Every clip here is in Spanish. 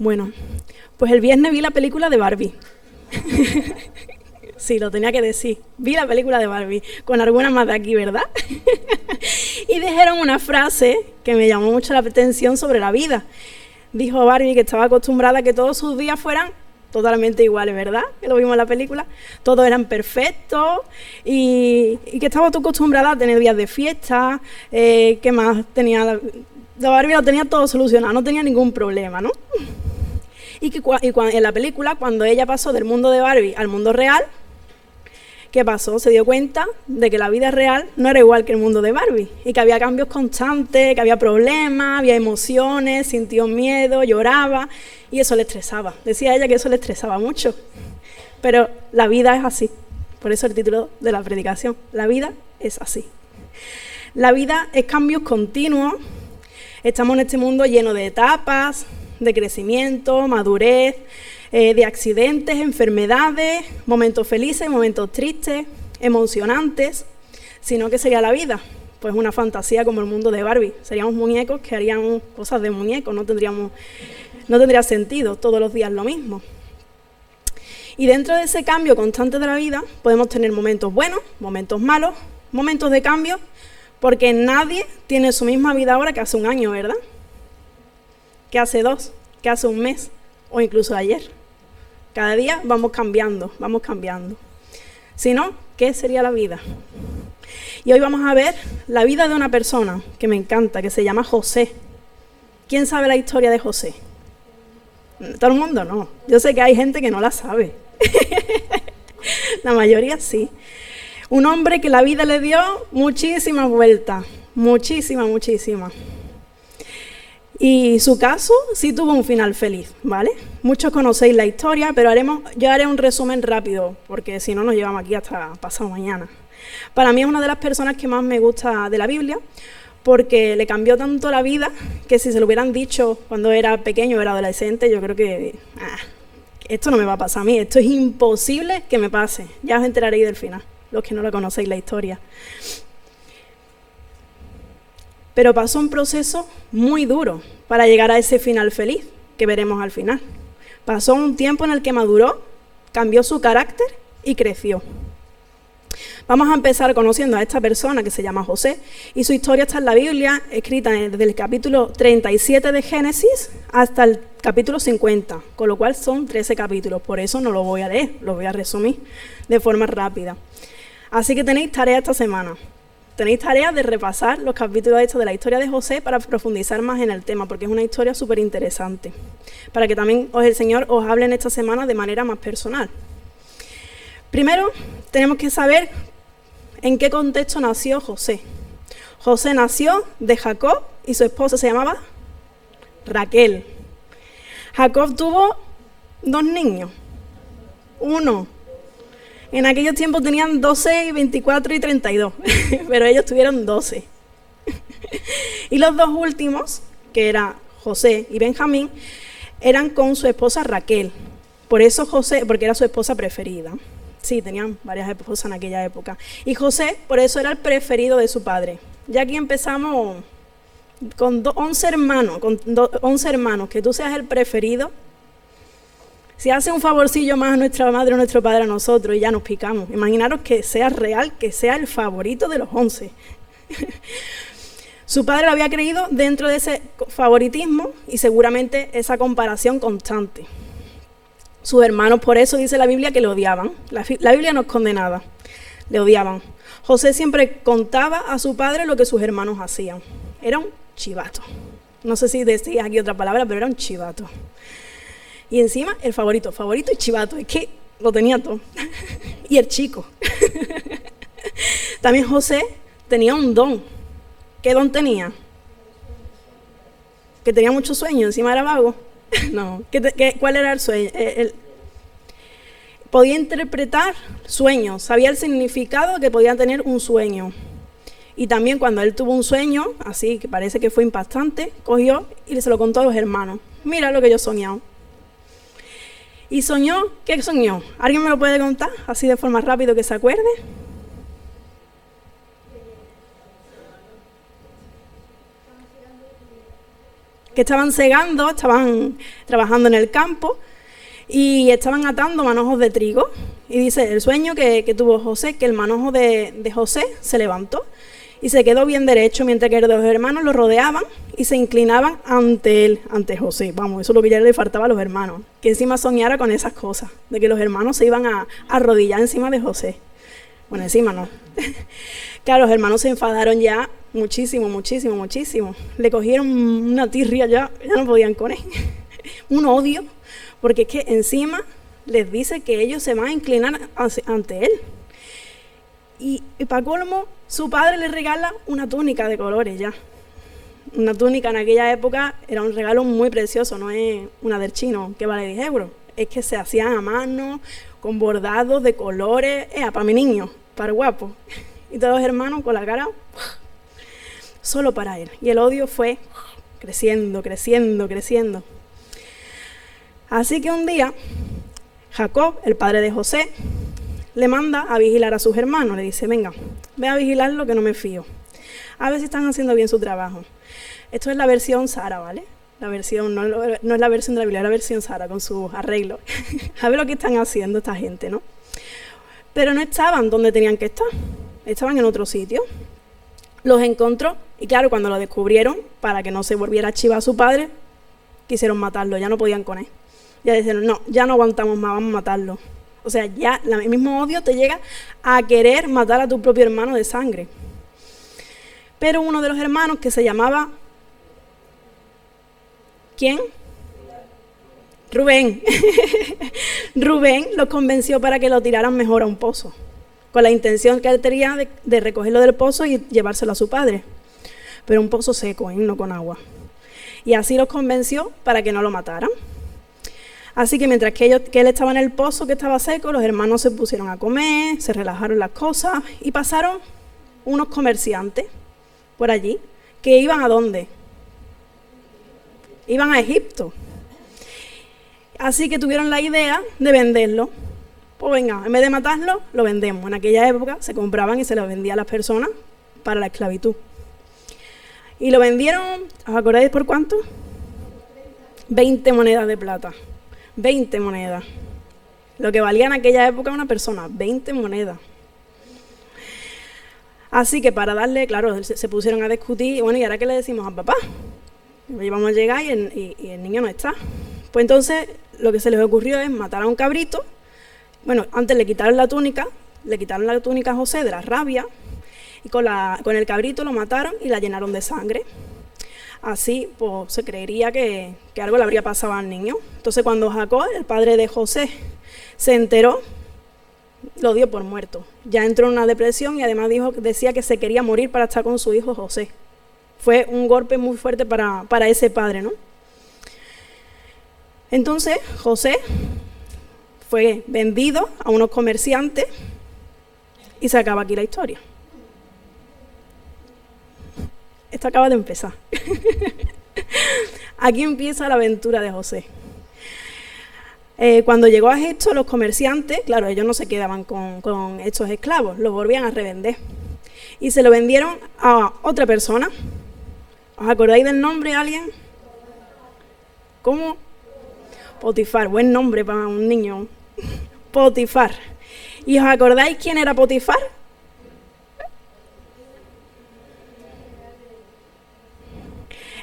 Bueno, pues el viernes vi la película de Barbie. Sí, lo tenía que decir. Vi la película de Barbie, con algunas más de aquí, ¿verdad? Y dijeron una frase que me llamó mucho la atención sobre la vida. Dijo Barbie que estaba acostumbrada a que todos sus días fueran totalmente iguales, ¿verdad? Que lo vimos en la película. Todos eran perfectos y que estaba acostumbrada a tener días de fiesta. ¿Qué más tenía? La Barbie lo tenía todo solucionado, no tenía ningún problema, ¿no? Y en la película, cuando ella pasó del mundo de Barbie al mundo real, ¿qué pasó? Se dio cuenta de que la vida real no era igual que el mundo de Barbie y que había cambios constantes, que había problemas, había emociones, sintió miedo, lloraba y eso le estresaba. Decía ella que eso le estresaba mucho. Pero la vida es así. Por eso el título de la predicación. La vida es así. La vida es cambios continuos. Estamos en este mundo lleno de etapas, de crecimiento, madurez, de accidentes, enfermedades, momentos felices, momentos tristes, emocionantes. Sino, ¿qué sería la vida? Pues una fantasía como el mundo de Barbie. Seríamos muñecos que harían cosas de muñecos, no tendría sentido, todos los días lo mismo. Y dentro de ese cambio constante de la vida podemos tener momentos buenos, momentos malos, momentos de cambio, porque nadie tiene su misma vida ahora que hace un año, ¿verdad? Que hace 2, que hace un mes, o incluso ayer. Cada día vamos cambiando. Si no, ¿qué sería la vida? Y hoy vamos a ver la vida de una persona que me encanta, que se llama José. ¿Quién sabe la historia de José? Todo el mundo no. Yo sé que hay gente que no la sabe. La mayoría sí. Un hombre que la vida le dio muchísimas vueltas. Muchísimas. Y su caso sí tuvo un final feliz, ¿vale? Muchos conocéis la historia, pero yo haré un resumen rápido, porque si no nos llevamos aquí hasta pasado mañana. Para mí es una de las personas que más me gusta de la Biblia, porque le cambió tanto la vida, que si se lo hubieran dicho cuando era pequeño, era adolescente, yo creo que esto no me va a pasar a mí, esto es imposible que me pase. Ya os enteraréis del final, los que no lo conocéis la historia. Pero pasó un proceso muy duro para llegar a ese final feliz, que veremos al final. Pasó un tiempo en el que maduró, cambió su carácter y creció. Vamos a empezar conociendo a esta persona que se llama José, y su historia está en la Biblia, escrita desde el capítulo 37 de Génesis hasta el capítulo 50, con lo cual son 13 capítulos, por eso no lo voy a leer, lo voy a resumir de forma rápida. Así que tenéis tarea esta semana. Tenéis tarea de repasar los capítulos estos de la historia de José para profundizar más en el tema, porque es una historia súper interesante, para que también el Señor os hable en esta semana de manera más personal. Primero, tenemos que saber en qué contexto nació José. José nació de Jacob y su esposa se llamaba Raquel. Jacob tuvo 2 niños. Uno. En aquellos tiempos tenían 12, 24 y 32, pero ellos tuvieron 12. Y los 2 últimos, que eran José y Benjamín, eran con su esposa Raquel. Por eso José, porque era su esposa preferida. Sí, tenían varias esposas en aquella época. Y José, por eso era el preferido de su padre. Ya aquí empezamos con 11 hermanos, que tú seas el preferido. Si hace un favorcillo más a nuestra madre o nuestro padre a nosotros y ya nos picamos. Imaginaros que sea real, que sea el favorito de los 11. Su padre lo había creído dentro de ese favoritismo y seguramente esa comparación constante. Sus hermanos, por eso dice la Biblia que le odiaban. La Biblia no esconde nada. Le odiaban. José siempre contaba a su padre lo que sus hermanos hacían. Era un chivato. No sé si decía aquí otra palabra, pero era un chivato. Y encima el favorito y chivato, es que lo tenía todo. Y el chico. También José tenía un don. ¿Qué don tenía? Que tenía muchos sueños, encima era vago. No, ¿cuál era el sueño? Podía interpretar sueños, sabía el significado que podía tener un sueño. Y también cuando él tuvo un sueño, así que parece que fue impactante, cogió y se lo contó a los hermanos. Mira lo que yo he soñado. Y soñó, ¿qué soñó? ¿Alguien me lo puede contar? Así de forma rápida que se acuerde. que estaban segando, estaban trabajando en el campo y estaban atando manojos de trigo. Y dice el sueño que tuvo José, que el manojo de José se levantó y se quedó bien derecho, mientras que los hermanos lo rodeaban y se inclinaban ante él, ante José. Vamos, eso es lo que ya le faltaba a los hermanos, que encima soñara con esas cosas, de que los hermanos se iban a arrodillar encima de José. Bueno, encima no. Claro, los hermanos se enfadaron ya muchísimo. Le cogieron una tirria ya no podían con él. Un odio, porque es que encima les dice que ellos se van a inclinar ante él. Y para colmo, su padre le regala una túnica de colores ya. Una túnica en aquella época era un regalo muy precioso, no es una del chino que vale 10 euros. Es que se hacían a mano, con bordados de colores, para mi niño, para el guapo. Y todos los hermanos con la cara solo para él. Y el odio fue creciendo. Así que un día, Jacob, el padre de José, le manda a vigilar a sus hermanos. Le dice, venga, ve a vigilarlo que no me fío. A ver si están haciendo bien su trabajo. Esto es la versión Sara, ¿vale? La versión, no es la versión de la Biblia, es la versión Sara con sus arreglos. A ver lo que están haciendo esta gente, ¿no? Pero no estaban donde tenían que estar. Estaban en otro sitio. Los encontró y claro, cuando lo descubrieron, para que no se volviera a chivar a su padre, quisieron matarlo, ya no podían con él. Ya dijeron, no, ya no aguantamos más, vamos a matarlo. O sea, ya el mismo odio te llega a querer matar a tu propio hermano de sangre. Pero uno de los hermanos que se llamaba... ¿Quién? Rubén. Rubén los convenció para que lo tiraran mejor a un pozo, con la intención que él tenía de recogerlo del pozo y llevárselo a su padre. Pero un pozo seco, no con agua. Y así los convenció para que no lo mataran. Así que mientras que él estaba en el pozo que estaba seco, los hermanos se pusieron a comer, se relajaron las cosas y pasaron unos comerciantes por allí, que iban ¿a dónde? Iban a Egipto. Así que tuvieron la idea de venderlo. Pues venga, en vez de matarlo, lo vendemos. En aquella época se compraban y se los vendía a las personas para la esclavitud. Y lo vendieron, ¿os acordáis por cuánto? 20 monedas de plata. 20 monedas. Lo que valía en aquella época una persona, 20 monedas. Así que para darle, claro, se pusieron a discutir, y bueno, ¿y ahora qué le decimos a papá? Vamos a llegar y el niño no está. Pues entonces lo que se les ocurrió es matar a un cabrito. Bueno, antes le quitaron la túnica a José de la rabia, y con el cabrito lo mataron y la llenaron de sangre. Así, pues se creería que algo le habría pasado al niño. Entonces cuando Jacob, el padre de José, se enteró, lo dio por muerto. Ya entró en una depresión y además decía que se quería morir para estar con su hijo José. Fue un golpe muy fuerte para ese padre, ¿no? Entonces José fue vendido a unos comerciantes y se acaba aquí la historia. Esto acaba de empezar. Aquí empieza la aventura de José. Cuando llegó a Egipto, los comerciantes, claro, ellos no se quedaban con estos esclavos, los volvían a revender. Y se lo vendieron a otra persona. ¿Os acordáis del nombre, alguien? ¿Cómo? Potifar, buen nombre para un niño. Potifar. ¿Y os acordáis quién era Potifar?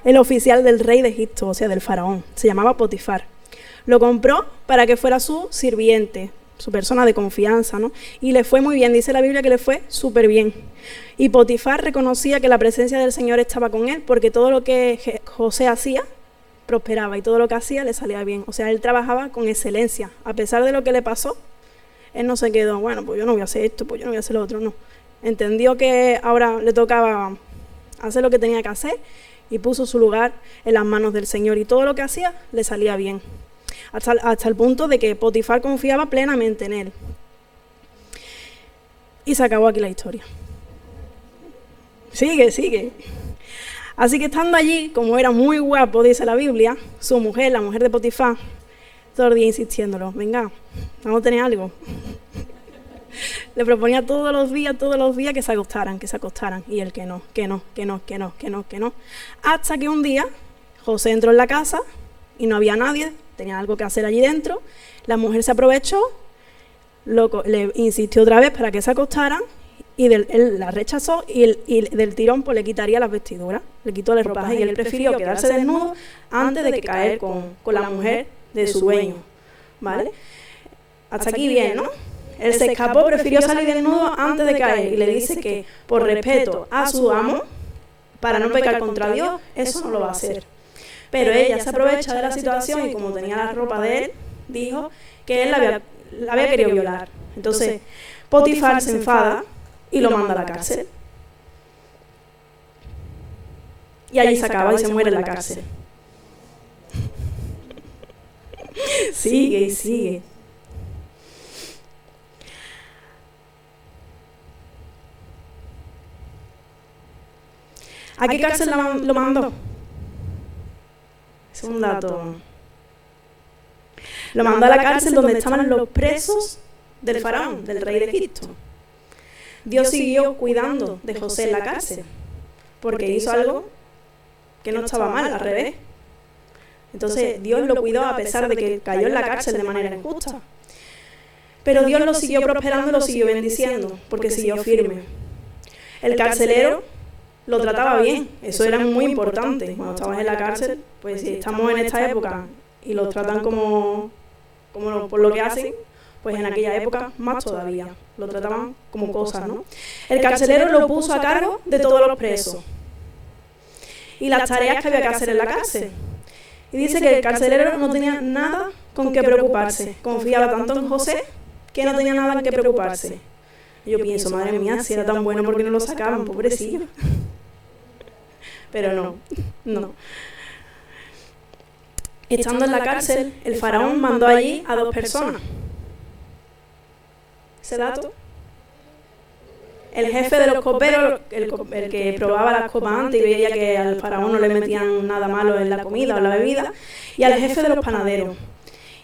El oficial del rey de Egipto, o sea, del faraón. Se llamaba Potifar. Lo compró para que fuera su sirviente, su persona de confianza, ¿no? Y le fue muy bien, dice la Biblia que le fue súper bien. Y Potifar reconocía que la presencia del Señor estaba con él, porque todo lo que José hacía prosperaba y todo lo que hacía le salía bien. O sea, él trabajaba con excelencia. A pesar de lo que le pasó, él no se quedó, bueno, pues yo no voy a hacer esto, pues yo no voy a hacer lo otro, no. Entendió que ahora le tocaba hacer lo que tenía que hacer y puso su lugar en las manos del Señor. Y todo lo que hacía le salía bien. Hasta el punto de que Potifar confiaba plenamente en él. Y se acabó aquí la historia. Sigue. Así que estando allí, como era muy guapo, dice la Biblia, su mujer, la mujer de Potifar, todo el día insistiéndolo, venga, vamos a tener algo. Le proponía todos los días que se acostaran, y él que no. Hasta que un día José entró en la casa y no había nadie, tenía algo que hacer allí dentro. La mujer se aprovechó, le insistió otra vez para que se acostaran y él la rechazó y del tirón pues le quitaría las vestiduras, le quitó el ropaje y él prefirió quedarse desnudo antes de que caer con la mujer de su dueño, ¿vale? Hasta aquí bien, ¿no? Él se escapó, prefirió salir desnudo antes de caer y le dice que por respeto a su amo, para no pecar contra Dios, eso no lo va a hacer. Pero ella se aprovecha de la situación y como tenía la ropa de él, dijo que él la había querido violar. Entonces, Potifar se enfada y lo manda a la cárcel. Y allí se acaba y se muere en la cárcel. Sigue y sigue. ¿A qué cárcel lo mandó? Es un dato. Lo mandó a la cárcel donde estaban los presos del faraón, del rey de Egipto. Dios siguió cuidando de José en la cárcel, porque hizo algo que no estaba mal, al revés. Entonces Dios lo cuidó a pesar de que cayó en la cárcel de manera injusta. Pero Dios lo siguió prosperando y lo siguió bendiciendo, porque siguió firme. El carcelero lo trataba bien, eso era muy importante. Cuando estabas en la cárcel, pues si estamos en esta época y los tratan como por lo que hacen, pues en aquella época más todavía, lo trataban como cosas, ¿no? El carcelero lo puso a cargo de todos los presos y las tareas que había que hacer en la cárcel. Y dice que el carcelero no tenía nada con qué preocuparse, confiaba tanto en José que no tenía nada en qué preocuparse. Y yo pienso, madre mía, si era tan bueno, ¿por qué no lo sacaban? Pobrecillo. Pero no. Estando en la cárcel, el faraón mandó allí a 2 personas. ¿Ese dato? El jefe de los coperos, el que probaba las copas antes y veía que al faraón no le metían nada malo en la comida o en la bebida, y al jefe de los panaderos.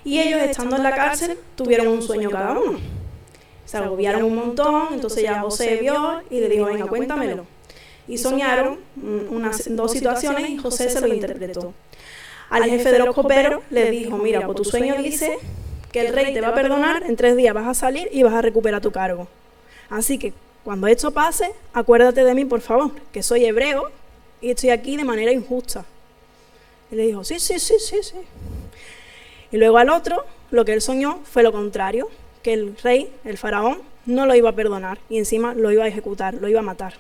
Y ellos, estando en la cárcel, tuvieron un sueño cada uno. Se agobiaron un montón, entonces ya José vio y le dijo, venga, cuéntamelo. Y soñaron 2 situaciones y José se lo interpretó. Al jefe de los coperos le dijo, mira, pues tu sueño dice que el rey te va a perdonar, en 3 días vas a salir y vas a recuperar tu cargo. Así que cuando esto pase, acuérdate de mí, por favor, que soy hebreo y estoy aquí de manera injusta. Y le dijo, sí. Y luego al otro, lo que él soñó fue lo contrario, que el rey, el faraón, no lo iba a perdonar y encima lo iba a ejecutar, lo iba a matar.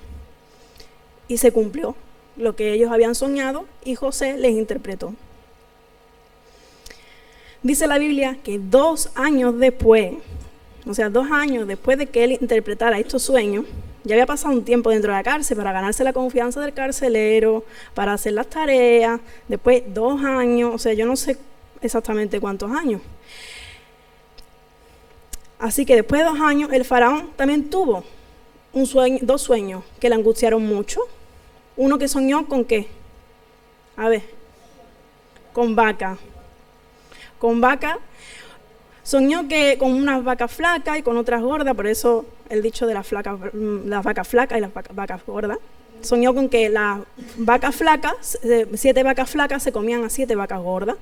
Y se cumplió lo que ellos habían soñado y José les interpretó. Dice la Biblia que 2 años después, o sea, 2 años después de que él interpretara estos sueños, ya había pasado un tiempo dentro de la cárcel para ganarse la confianza del carcelero, para hacer las tareas, después 2 años, o sea, yo no sé exactamente cuántos años. Así que después de 2 años, el faraón también tuvo 2 sueños que le angustiaron mucho. Uno que soñó con ¿qué? A ver, con vaca. Con vaca, soñó que con unas vacas flacas y con otras gordas, por eso el dicho de las vacas flacas y las vacas gordas. Soñó con que las vacas flacas, 7 vacas flacas se comían a 7 vacas gordas.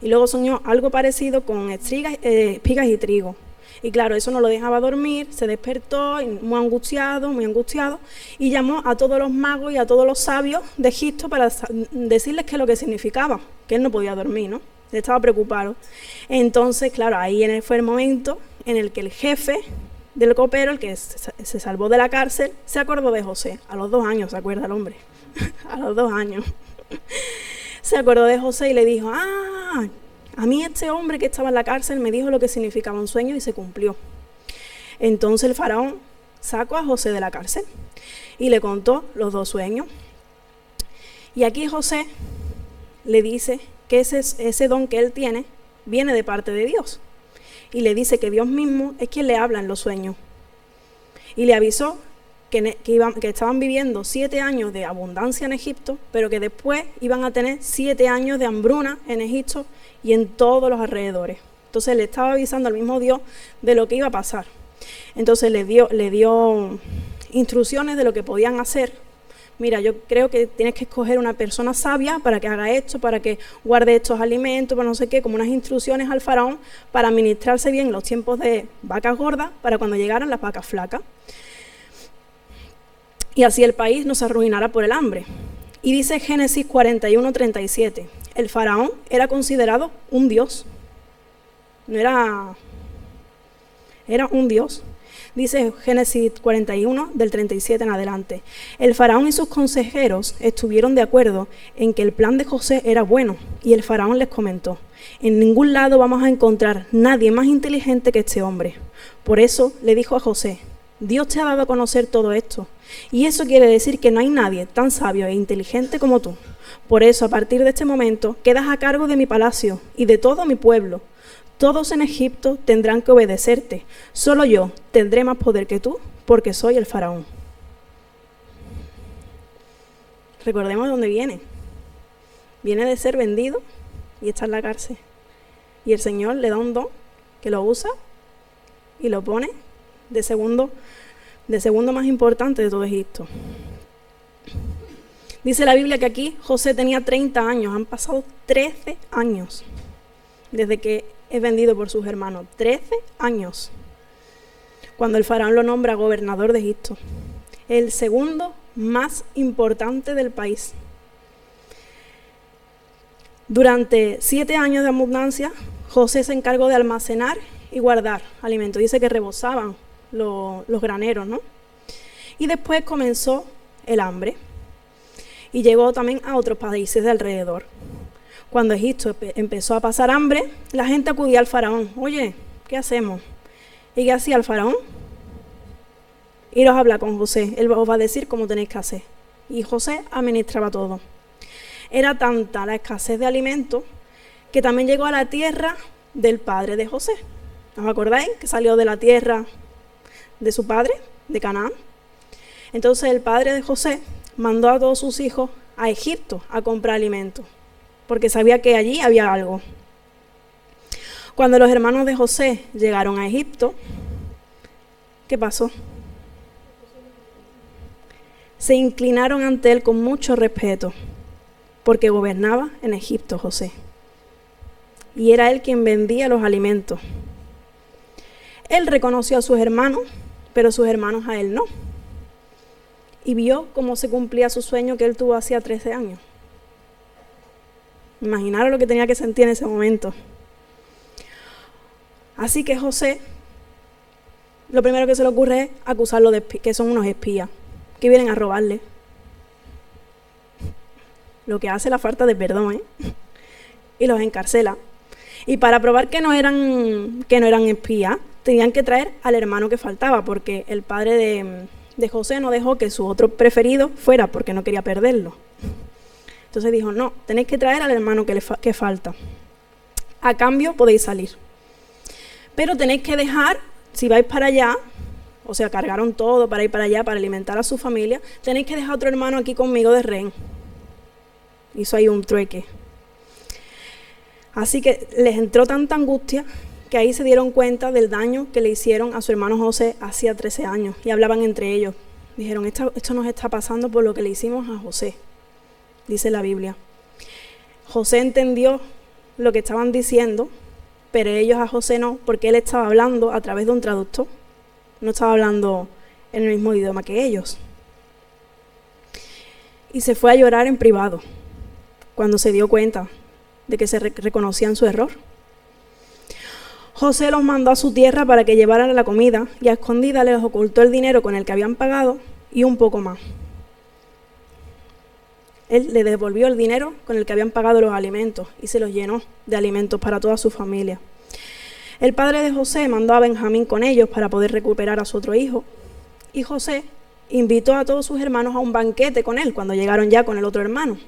Y luego soñó algo parecido con espigas y trigo. Y claro, eso no lo dejaba dormir, se despertó muy angustiado, y llamó a todos los magos y a todos los sabios de Egipto para decirles qué es lo que significaba, que él no podía dormir, ¿no? Él estaba preocupado. Entonces, claro, ahí fue el momento en el que el jefe del copero, el que se salvó de la cárcel, se acordó de José. A los 2 años, ¿se acuerda el hombre? A los 2 años. Se acordó de José y le dijo, a mí este hombre que estaba en la cárcel me dijo lo que significaba un sueño y se cumplió. Entonces el faraón sacó a José de la cárcel y le contó los 2 sueños. Y aquí José le dice que ese don que él tiene viene de parte de Dios. Y le dice que Dios mismo es quien le habla en los sueños. Y le avisó que estaban viviendo 7 años de abundancia en Egipto, pero que después iban a tener 7 años de hambruna en Egipto y en todos los alrededores. Entonces le estaba avisando al mismo Dios de lo que iba a pasar. Entonces le dio instrucciones de lo que podían hacer mira, yo creo que tienes que escoger una persona sabia para que haga esto, para que guarde estos alimentos, para no sé qué, como unas instrucciones al faraón para administrarse bien los tiempos de vacas gordas para cuando llegaran las vacas flacas. Y así el país no se arruinara por el hambre. Y dice Génesis 41:37, el faraón era considerado un dios, no era un dios. Dice Génesis 41, del 37 en adelante. El faraón y sus consejeros estuvieron de acuerdo en que el plan de José era bueno, y el faraón les comentó, en ningún lado vamos a encontrar nadie más inteligente que este hombre. Por eso le dijo a José, Dios te ha dado a conocer todo esto, y eso quiere decir que no hay nadie tan sabio e inteligente como tú. Por eso, a partir de este momento, quedas a cargo de mi palacio y de todo mi pueblo. Todos en Egipto tendrán que obedecerte. Solo yo tendré más poder que tú, porque soy el faraón. Recordemos de dónde viene. Viene de ser vendido y está en la cárcel. Y el Señor le da un don que lo usa y lo pone de segundo más importante de todo Egipto. Dice la Biblia que aquí José tenía 30 años. Han pasado 13 años desde que es vendido por sus hermanos. 13 años. Cuando el faraón lo nombra gobernador de Egipto. El segundo más importante del país. Durante 7 años de abundancia, José se encargó de almacenar y guardar alimentos. Dice que rebosaban los graneros, ¿no? Y después comenzó el hambre. Y llegó también a otros países de alrededor. Cuando Egipto empezó a pasar hambre, la gente acudía al faraón. Oye, ¿qué hacemos? ¿Y qué hacía el faraón? Iros a hablar con José. Él os va a decir cómo tenéis que hacer. Y José administraba todo. Era tanta la escasez de alimentos que también llegó a la tierra del padre de José. ¿Os acordáis? Que salió de la tierra de su padre, de Canaán. Entonces el padre de José mandó a todos sus hijos a Egipto a comprar alimentos, porque sabía que allí había algo. Cuando los hermanos de José llegaron a Egipto, ¿qué pasó? Se inclinaron ante él con mucho respeto, porque gobernaba en Egipto José. Y era él quien vendía los alimentos. Él reconoció a sus hermanos, pero sus hermanos a él no. Y vio cómo se cumplía su sueño que él tuvo hacía 13 años. Imaginaros lo que tenía que sentir en ese momento. Así que José, lo primero que se le ocurre es acusarlo de que son unos espías, que vienen a robarle. Lo que hace la falta de perdón, ¿eh? Y los encarcela. Y para probar que no eran espías, tenían que traer al hermano que faltaba, porque el padre de José no dejó que su otro preferido fuera, porque no quería perderlo. Entonces dijo, no, tenéis que traer al hermano que falta. A cambio podéis salir. Pero tenéis que dejar, si vais para allá, o sea, cargaron todo para ir para allá, para alimentar a su familia, tenéis que dejar otro hermano aquí conmigo de rehén. Hizo ahí un trueque. Así que les entró tanta angustia que ahí se dieron cuenta del daño que le hicieron a su hermano José hacía 13 años. Y hablaban entre ellos. Dijeron, esto nos está pasando por lo que le hicimos a José, dice la Biblia. José entendió lo que estaban diciendo, pero ellos a José no, porque él estaba hablando a través de un traductor. No estaba hablando en el mismo idioma que ellos. Y se fue a llorar en privado, cuando se dio cuenta de que se reconocían su error. José los mandó a su tierra para que llevaran la comida y a escondidas les ocultó el dinero con el que habían pagado y un poco más. Él le devolvió el dinero con el que habían pagado los alimentos y se los llenó de alimentos para toda su familia. El padre de José mandó a Benjamín con ellos para poder recuperar a su otro hijo. Y José invitó a todos sus hermanos a un banquete con él cuando llegaron ya con el otro hermano.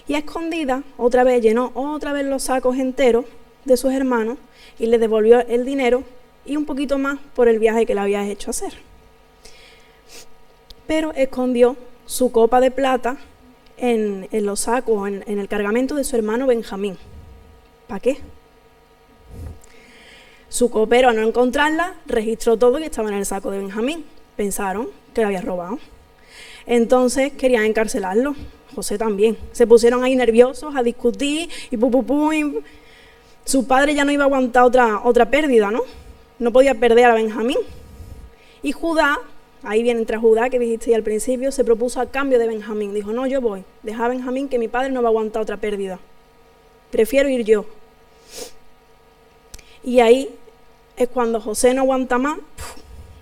Y a escondidas otra vez llenó los sacos enteros de sus hermanos y les devolvió el dinero y un poquito más por el viaje que le había hecho hacer. Pero escondió su copa de plata en los sacos, en el cargamento de su hermano Benjamín. ¿Para qué? Su copero, al no encontrarla, registró todo y estaba en el saco de Benjamín. Pensaron que la había robado. Entonces querían encarcelarlo, José también. Se pusieron ahí nerviosos a discutir y y su padre ya no iba a aguantar otra pérdida, ¿no? No podía perder a Benjamín. Y Judá, ahí viene entra Judá, que dijiste al principio, se propuso a cambio de Benjamín. Dijo, no, yo voy, deja a Benjamín que mi padre no va a aguantar otra pérdida. Prefiero ir yo. Y ahí es cuando José no aguanta más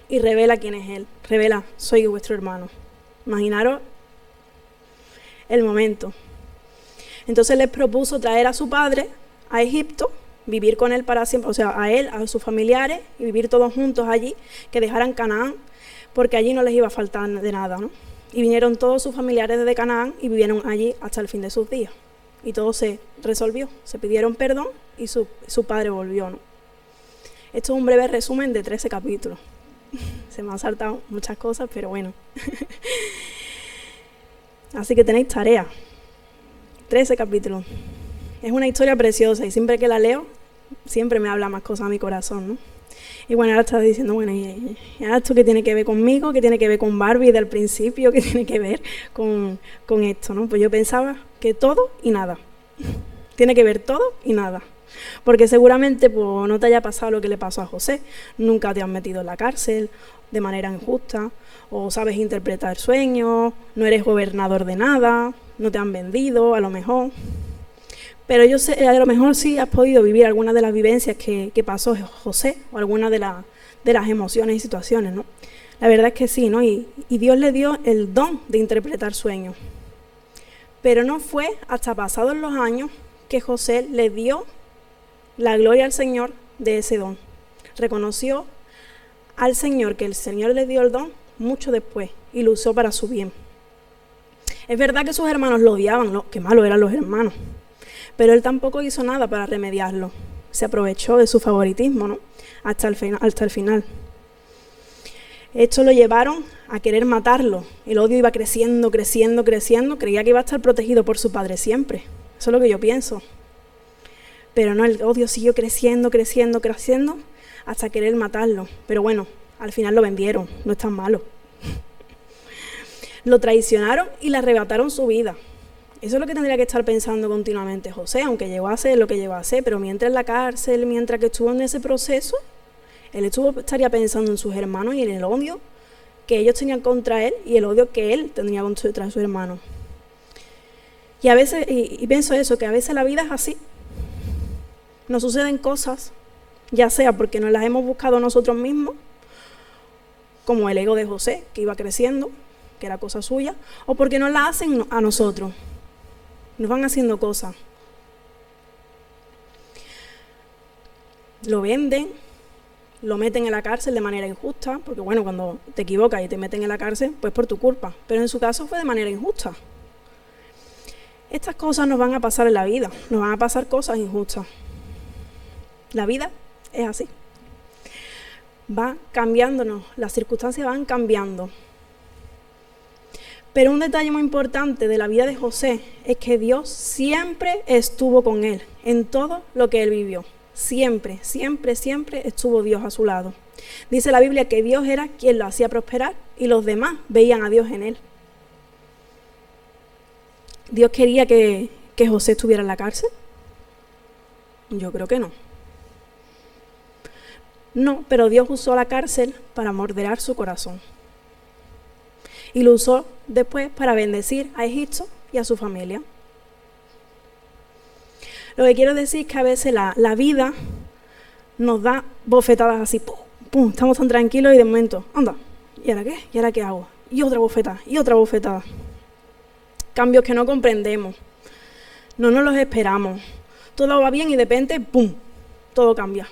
y revela quién es él. Revela, soy vuestro hermano. Imaginaros el momento. Entonces les propuso traer a su padre a Egipto, vivir con él para siempre, o sea, a él, a sus familiares, y vivir todos juntos allí, que dejaran Canaán, porque allí no les iba a faltar de nada, ¿no? Y vinieron todos sus familiares desde Canaán y vivieron allí hasta el fin de sus días. Y todo se resolvió, se pidieron perdón y su padre volvió, ¿no? Esto es un breve resumen de 13 capítulos. Se me han saltado muchas cosas, pero bueno. Así que tenéis tarea. 13 capítulos. Es una historia preciosa y siempre que la leo, siempre me habla más cosas a mi corazón, ¿no? Y bueno, ahora estás diciendo, bueno, ¿y ahora esto qué tiene que ver conmigo? ¿Qué tiene que ver con Barbie del principio? ¿Qué tiene que ver con esto, no? Pues yo pensaba que todo y nada. Tiene que ver todo y nada. Porque seguramente pues, no te haya pasado lo que le pasó a José. Nunca te han metido en la cárcel de manera injusta, o sabes interpretar sueños, no eres gobernador de nada, no te han vendido, a lo mejor. Pero yo sé, a lo mejor sí has podido vivir algunas de las vivencias que pasó José, o algunas de las emociones y situaciones, ¿no? La verdad es que sí, ¿no? Y Dios le dio el don de interpretar sueños. Pero no fue hasta pasados los años que José le dio la gloria al Señor de ese don. Reconoció al Señor que el Señor le dio el don mucho después y lo usó para su bien. Es verdad que sus hermanos lo odiaban, ¿no? Qué malos eran los hermanos. Pero él tampoco hizo nada para remediarlo. Se aprovechó de su favoritismo, ¿no? Hasta el final. Esto lo llevaron a querer matarlo. El odio iba creciendo. Creía que iba a estar protegido por su padre siempre. Eso es lo que yo pienso. Pero no, el odio siguió creciendo hasta querer matarlo. Pero bueno, al final lo vendieron. No es tan malo. Lo traicionaron y le arrebataron su vida. Eso es lo que tendría que estar pensando continuamente José, aunque llegó a ser lo que llegó a ser, pero mientras en la cárcel, mientras que estuvo en ese proceso, él estaría pensando en sus hermanos y en el odio que ellos tenían contra él y el odio que él tenía contra sus hermanos. Y a veces, y pienso eso, que a veces la vida es así. Nos suceden cosas, ya sea porque nos las hemos buscado nosotros mismos, como el ego de José, que iba creciendo, que era cosa suya, o porque nos las hacen a nosotros. Nos van haciendo cosas. Lo venden, lo meten en la cárcel de manera injusta, porque bueno, cuando te equivocas y te meten en la cárcel, pues por tu culpa. Pero en su caso fue de manera injusta. Estas cosas nos van a pasar en la vida, nos van a pasar cosas injustas. La vida es así. Va cambiándonos, las circunstancias van cambiando. Pero un detalle muy importante de la vida de José es que Dios siempre estuvo con él en todo lo que él vivió. Siempre estuvo Dios a su lado. Dice la Biblia que Dios era quien lo hacía prosperar y los demás veían a Dios en él. ¿Dios quería que José estuviera en la cárcel? Yo creo que no. No, pero Dios usó la cárcel para moderar su corazón. Y lo usó después para bendecir a Egipto y a su familia. Lo que quiero decir es que a veces la vida nos da bofetadas así, pum, pum, estamos tan tranquilos y de momento, anda, ¿y ahora qué? ¿Y ahora qué hago? Y otra bofetada, y otra bofetada. Cambios que no comprendemos, no nos los esperamos. Todo va bien y de repente, pum, todo cambia.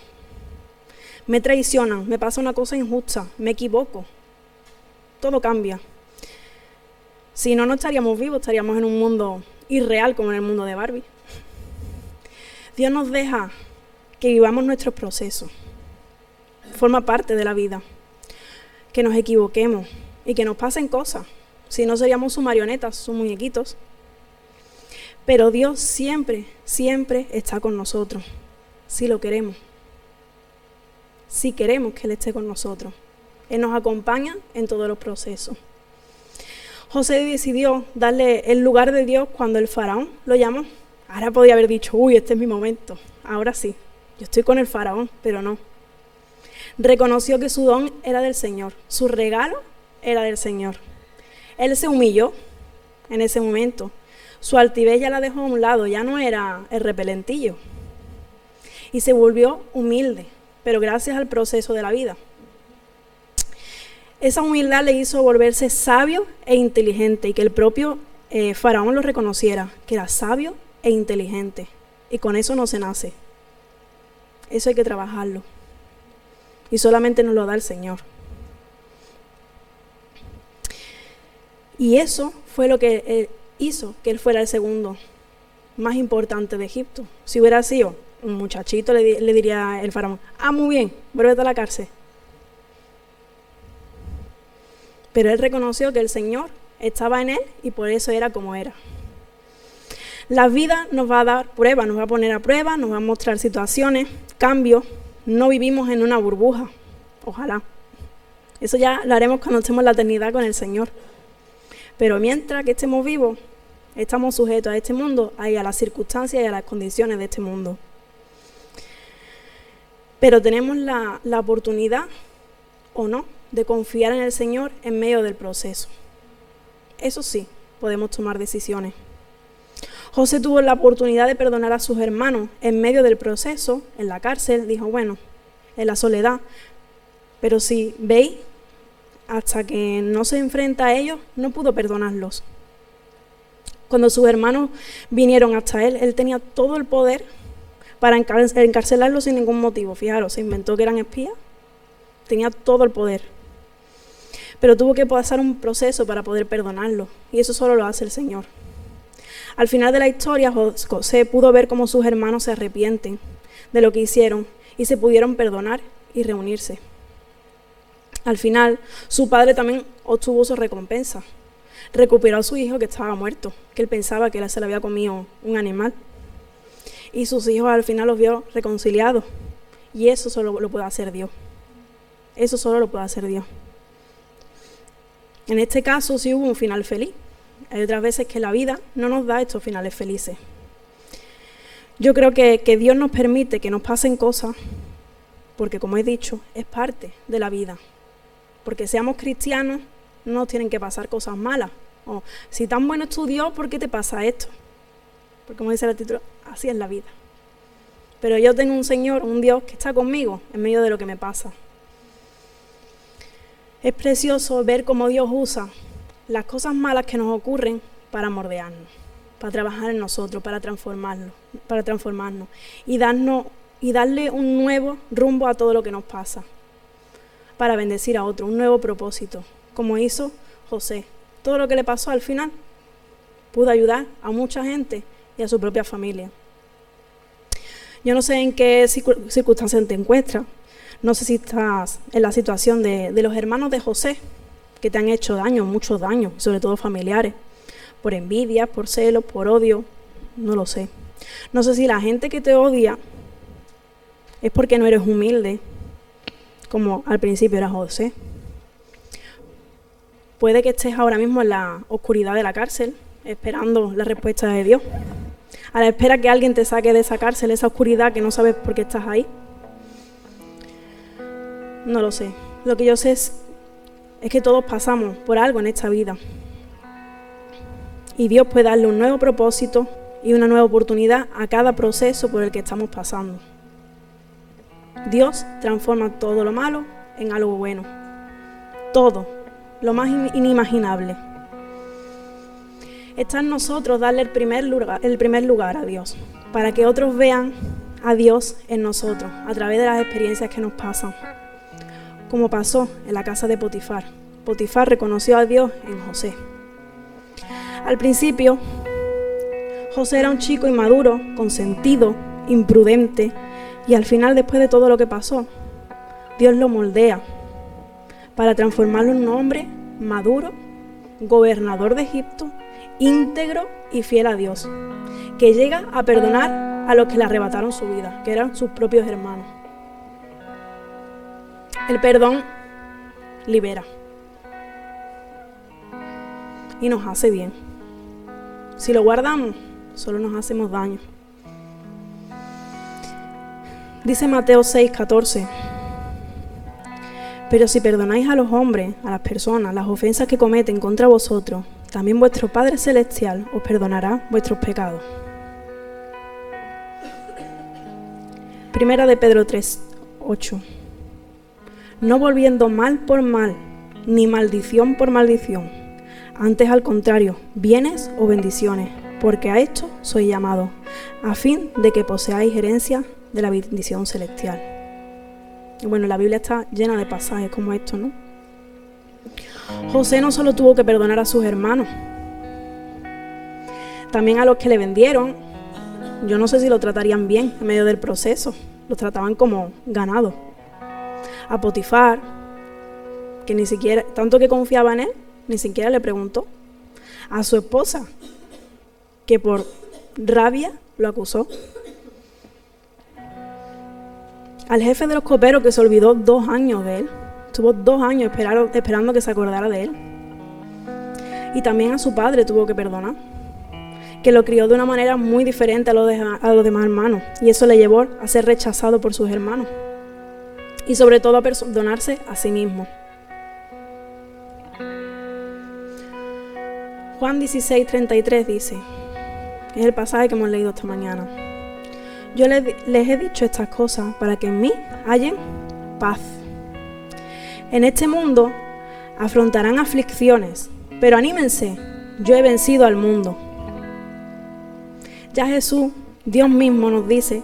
Me traicionan, me pasa una cosa injusta, me equivoco. Todo cambia. Si no, no estaríamos vivos, estaríamos en un mundo irreal como en el mundo de Barbie. Dios nos deja que vivamos nuestros procesos. Forma parte de la vida. Que nos equivoquemos y que nos pasen cosas. Si no, seríamos sus marionetas, sus muñequitos. Pero Dios siempre está con nosotros. Si lo queremos. Si queremos que Él esté con nosotros. Él nos acompaña en todos los procesos. José decidió darle el lugar de Dios cuando el faraón lo llamó. Ahora podía haber dicho, uy, este es mi momento, ahora sí, yo estoy con el faraón, pero no. Reconoció que su don era del Señor, su regalo era del Señor. Él se humilló en ese momento. Su altivez ya la dejó a un lado, ya no era el repelentillo. Y se volvió humilde, pero gracias al proceso de la vida. Esa humildad le hizo volverse sabio e inteligente y que el propio faraón lo reconociera, que era sabio e inteligente. Y con eso no se nace. Eso hay que trabajarlo. Y solamente nos lo da el Señor. Y eso fue lo que hizo que él fuera el segundo más importante de Egipto. Si hubiera sido un muchachito, le diría el faraón, muy bien, vuélvete a la cárcel. Pero él reconoció que el Señor estaba en él y por eso era como era. La vida nos va a dar pruebas, nos va a poner a prueba, nos va a mostrar situaciones, cambios. No vivimos en una burbuja, ojalá. Eso ya lo haremos cuando estemos en la eternidad con el Señor. Pero mientras que estemos vivos, estamos sujetos a este mundo, a las circunstancias y a las condiciones de este mundo. Pero tenemos la oportunidad, o no, de confiar en el Señor en medio del proceso. Eso sí, podemos tomar decisiones. José tuvo la oportunidad de perdonar a sus hermanos en medio del proceso, en la cárcel, dijo, bueno, en la soledad, pero si veis, hasta que no se enfrenta a ellos, no pudo perdonarlos. Cuando sus hermanos vinieron hasta él, él tenía todo el poder para encarcelarlos sin ningún motivo. Fijaros, se inventó que eran espías, tenía todo el poder. Pero tuvo que pasar un proceso para poder perdonarlos, y eso solo lo hace el Señor. Al final de la historia, José pudo ver cómo sus hermanos se arrepienten de lo que hicieron y se pudieron perdonar y reunirse. Al final, su padre también obtuvo su recompensa. Recuperó a su hijo que estaba muerto, que él pensaba que se le había comido un animal. Y sus hijos al final los vio reconciliados. Y eso solo lo puede hacer Dios. Eso solo lo puede hacer Dios. En este caso sí hubo un final feliz. Hay otras veces que la vida no nos da estos finales felices. Yo creo que Dios nos permite que nos pasen cosas, porque como he dicho, es parte de la vida. Porque seamos cristianos, no nos tienen que pasar cosas malas. O si tan bueno es tu Dios, ¿por qué te pasa esto? Porque como dice el título, así es la vida. Pero yo tengo un Señor, un Dios que está conmigo en medio de lo que me pasa. Es precioso ver cómo Dios usa las cosas malas que nos ocurren para moldearnos, para trabajar en nosotros, para transformarnos y darle un nuevo rumbo a todo lo que nos pasa, para bendecir a otro, un nuevo propósito, como hizo José. Todo lo que le pasó al final pudo ayudar a mucha gente y a su propia familia. Yo no sé en qué circunstancias te encuentras, no sé si estás en la situación de los hermanos de José, que te han hecho daño, muchos daños, sobre todo familiares, por envidia, por celos, por odio, no lo sé. No sé si la gente que te odia es porque no eres humilde, como al principio era José. Puede que estés ahora mismo en la oscuridad de la cárcel, esperando la respuesta de Dios, a la espera que alguien te saque de esa cárcel, esa oscuridad que no sabes por qué estás ahí. No lo sé. Lo que yo sé es que todos pasamos por algo en esta vida. Y Dios puede darle un nuevo propósito y una nueva oportunidad a cada proceso por el que estamos pasando. Dios transforma todo lo malo en algo bueno. Todo, lo más inimaginable. Está en nosotros darle el primer lugar a Dios, para que otros vean a Dios en nosotros, a través de las experiencias que nos pasan. Como pasó en la casa de Potifar. Potifar reconoció a Dios en José. Al principio, José era un chico inmaduro, consentido, imprudente, y al final, después de todo lo que pasó, Dios lo moldea para transformarlo en un hombre maduro, gobernador de Egipto, íntegro y fiel a Dios, que llega a perdonar a los que le arrebataron su vida, que eran sus propios hermanos. El perdón libera. y nos hace bien. Si lo guardamos, solo nos hacemos daño. Dice Mateo 6:14: pero si perdonáis a los hombres, a las personas, las ofensas que cometen contra vosotros, también vuestro Padre Celestial os perdonará vuestros pecados. Primera de Pedro 3:8: no volviendo mal por mal, ni maldición por maldición, antes al contrario, bienes o bendiciones, porque a esto sois llamados, a fin de que poseáis herencia de la bendición celestial. Y bueno, la Biblia está llena de pasajes como estos, ¿no? José no solo tuvo que perdonar a sus hermanos, también a los que le vendieron. Yo no sé si lo tratarían bien en medio del proceso, lo trataban como ganado. A Potifar, que ni siquiera, tanto que confiaba en él, ni siquiera le preguntó. A su esposa, que por rabia lo acusó. Al jefe de los coperos, que se olvidó 2 años de él. Estuvo 2 años esperando que se acordara de él. Y también a su padre tuvo que perdonar, que lo crió de una manera muy diferente a los demás hermanos. Y eso le llevó a ser rechazado por sus hermanos. Y sobre todo a perdonarse a sí mismo. Juan 16:33 dice, es el pasaje que hemos leído esta mañana: yo les he dicho estas cosas para que en mí hallen paz. En este mundo afrontarán aflicciones, pero anímense, yo he vencido al mundo. Ya Jesús, Dios mismo, nos dice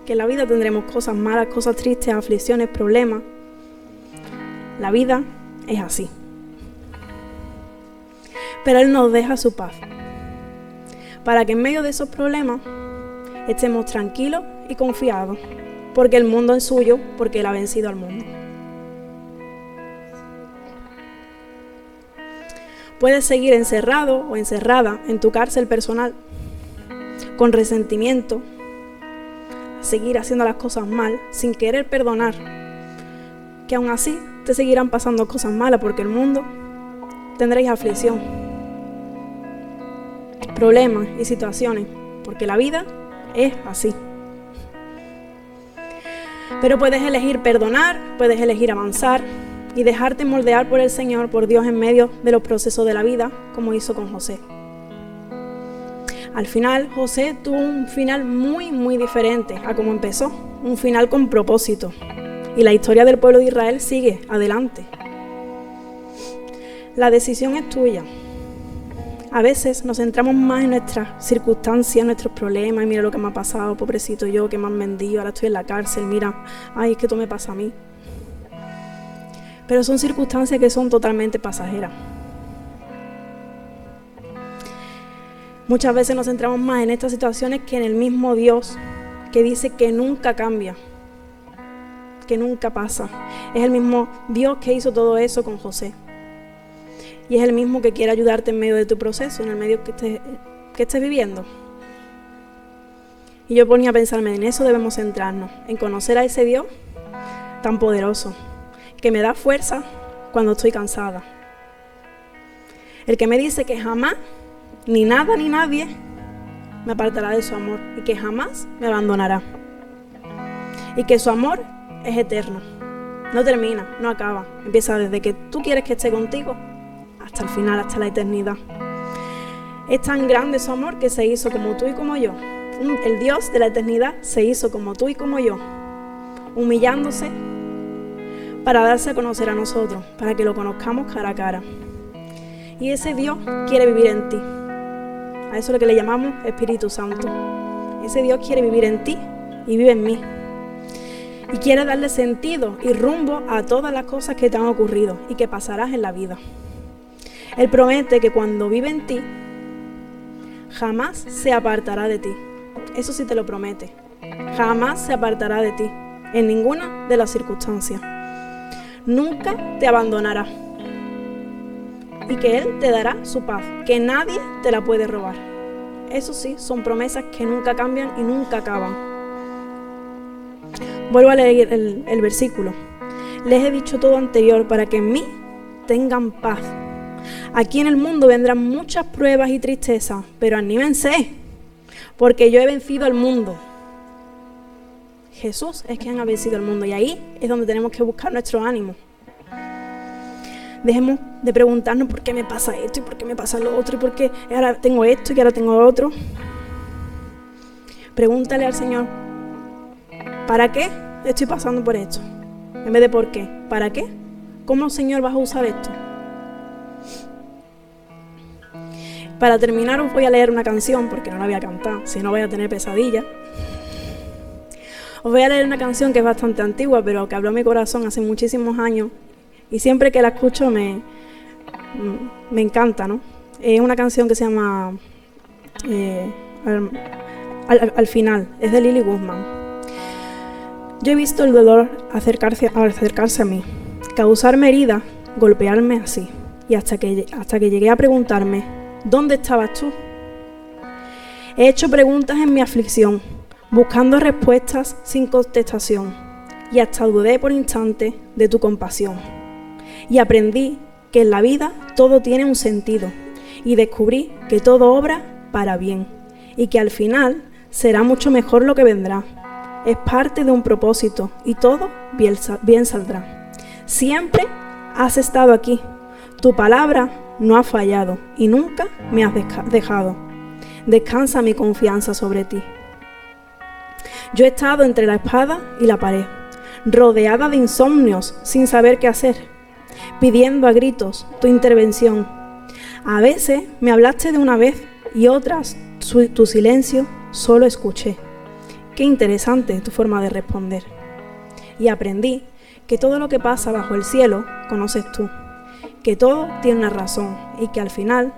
que en la vida tendremos cosas malas, cosas tristes, aflicciones, problemas. La vida es así. Pero Él nos deja su paz, para que en medio de esos problemas estemos tranquilos y confiados, porque el mundo es suyo, porque Él ha vencido al mundo. Puedes seguir encerrado o encerrada en tu cárcel personal, con resentimiento, seguir haciendo las cosas mal, sin querer perdonar, que aún así te seguirán pasando cosas malas, porque el mundo tendréis aflicción, problemas y situaciones, porque la vida es así. Pero puedes elegir perdonar, puedes elegir avanzar y dejarte moldear por el Señor, por Dios, en medio de los procesos de la vida, como hizo con José. Al final, José tuvo un final muy diferente a como empezó, un final con propósito. Y la historia del pueblo de Israel sigue adelante. La decisión es tuya. A veces nos centramos más en nuestras circunstancias, nuestros problemas. Y mira lo que me ha pasado, pobrecito yo, que me han vendido, ahora estoy en la cárcel, mira, ay, es que esto me pasa a mí. Pero son circunstancias que son totalmente pasajeras. Muchas veces nos centramos más en estas situaciones que en el mismo Dios, que dice que nunca cambia, que nunca pasa. Es el mismo Dios que hizo todo eso con José. Y es el mismo que quiere ayudarte en medio de tu proceso, en el medio que estés viviendo. Y yo ponía a pensarme, en eso debemos centrarnos, en conocer a ese Dios tan poderoso, que me da fuerza cuando estoy cansada. El que me dice que jamás, ni nada ni nadie, me apartará de su amor, y que jamás me abandonará. Y que su amor es eterno, no termina, no acaba, empieza desde que tú quieres que esté contigo hasta el final, hasta la eternidad. Es tan grande su amor que se hizo como tú y como yo. El Dios de la eternidad se hizo como tú y como yo, humillándose para darse a conocer a nosotros, para que lo conozcamos cara a cara. Y ese Dios quiere vivir en ti. A eso es lo que le llamamos Espíritu Santo. Ese Dios quiere vivir en ti y vive en mí. Y quiere darle sentido y rumbo a todas las cosas que te han ocurrido y que pasarás en la vida. Él promete que cuando vive en ti, jamás se apartará de ti. Eso sí te lo promete. Jamás se apartará de ti, en ninguna de las circunstancias. Nunca te abandonará. Y que Él te dará su paz, que nadie te la puede robar. Eso sí, son promesas que nunca cambian y nunca acaban. Vuelvo a leer el versículo. Les he dicho todo anterior para que en mí tengan paz. Aquí en el mundo vendrán muchas pruebas y tristezas, pero anímense, porque yo he vencido al mundo. Jesús es quien ha vencido al mundo y ahí es donde tenemos que buscar nuestro ánimo. Dejemos de preguntarnos por qué me pasa esto y por qué me pasa lo otro y por qué ahora tengo esto y ahora tengo lo otro. Pregúntale al Señor, ¿para qué estoy pasando por esto? En vez de por qué, ¿para qué? ¿Cómo, Señor, vas a usar esto? Para terminar os voy a leer una canción, porque no la voy a cantar, si no voy a tener pesadillas. Os voy a leer una canción que es bastante antigua, pero que habló a mi corazón hace muchísimos años. Y siempre que la escucho me encanta, ¿no? Es una canción que se llama al final, es de Lily Guzmán. Yo he visto el dolor acercarse a mí, causarme heridas, golpearme así. Y hasta que llegué a preguntarme, ¿dónde estabas tú? He hecho preguntas en mi aflicción, buscando respuestas sin contestación. Y hasta dudé por instantes de tu compasión. Y aprendí que en la vida todo tiene un sentido. Y descubrí que todo obra para bien. Y que al final será mucho mejor lo que vendrá. Es parte de un propósito y todo bien saldrá. Siempre has estado aquí. Tu palabra no ha fallado y nunca me has dejado. Descansa mi confianza sobre ti. Yo he estado entre la espada y la pared, rodeada de insomnios sin saber qué hacer, pidiendo a gritos tu intervención. A veces me hablaste de una vez y otras tu silencio solo escuché. Qué interesante tu forma de responder. Y aprendí que todo lo que pasa bajo el cielo conoces tú, que todo tiene una razón y que al final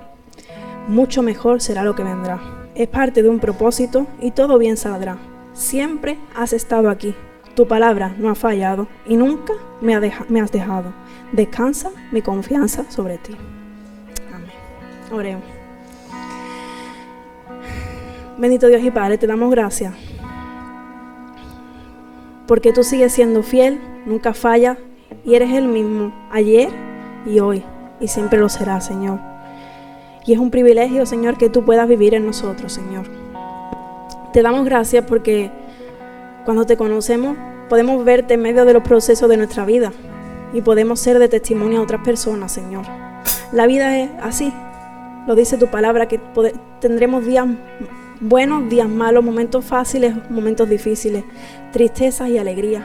mucho mejor será lo que vendrá. Es parte de un propósito y todo bien saldrá. Siempre has estado aquí. Tu palabra no ha fallado y nunca me has dejado. Descansa mi confianza sobre ti. Amén. Oremos. Bendito Dios y Padre, te damos gracias porque tú sigues siendo fiel, nunca fallas y eres el mismo ayer y hoy y siempre lo serás, Señor. Y es un privilegio, Señor, que tú puedas vivir en nosotros, Señor. Te damos gracias porque cuando te conocemos podemos verte en medio de los procesos de nuestra vida y podemos ser de testimonio a otras personas, Señor. La vida es así, lo dice tu palabra, que tendremos días buenos, días malos, momentos fáciles, momentos difíciles, tristezas y alegrías,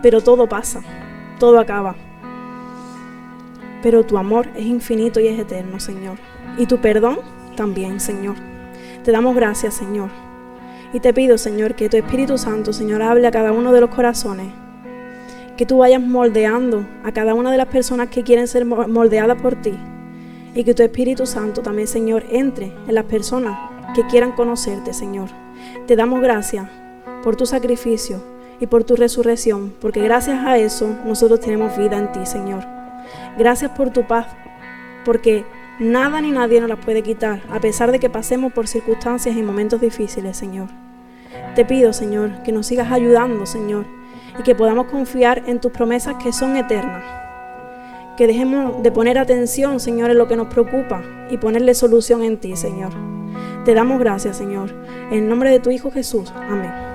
pero todo pasa, todo acaba. Pero tu amor es infinito y es eterno, Señor, y tu perdón también, Señor. Te damos gracias, Señor, y te pido, Señor, que tu Espíritu Santo, Señor, hable a cada uno de los corazones, que tú vayas moldeando a cada una de las personas que quieren ser moldeadas por ti, y que tu Espíritu Santo también, Señor, entre en las personas que quieran conocerte, Señor. Te damos gracias por tu sacrificio y por tu resurrección, porque gracias a eso nosotros tenemos vida en ti, Señor. Gracias por tu paz, porque nada ni nadie nos la puede quitar, a pesar de que pasemos por circunstancias y momentos difíciles, Señor. Te pido, Señor, que nos sigas ayudando, Señor, y que podamos confiar en tus promesas que son eternas. Que dejemos de poner atención, Señor, en lo que nos preocupa y ponerle solución en ti, Señor. Te damos gracias, Señor. En nombre de tu Hijo Jesús. Amén.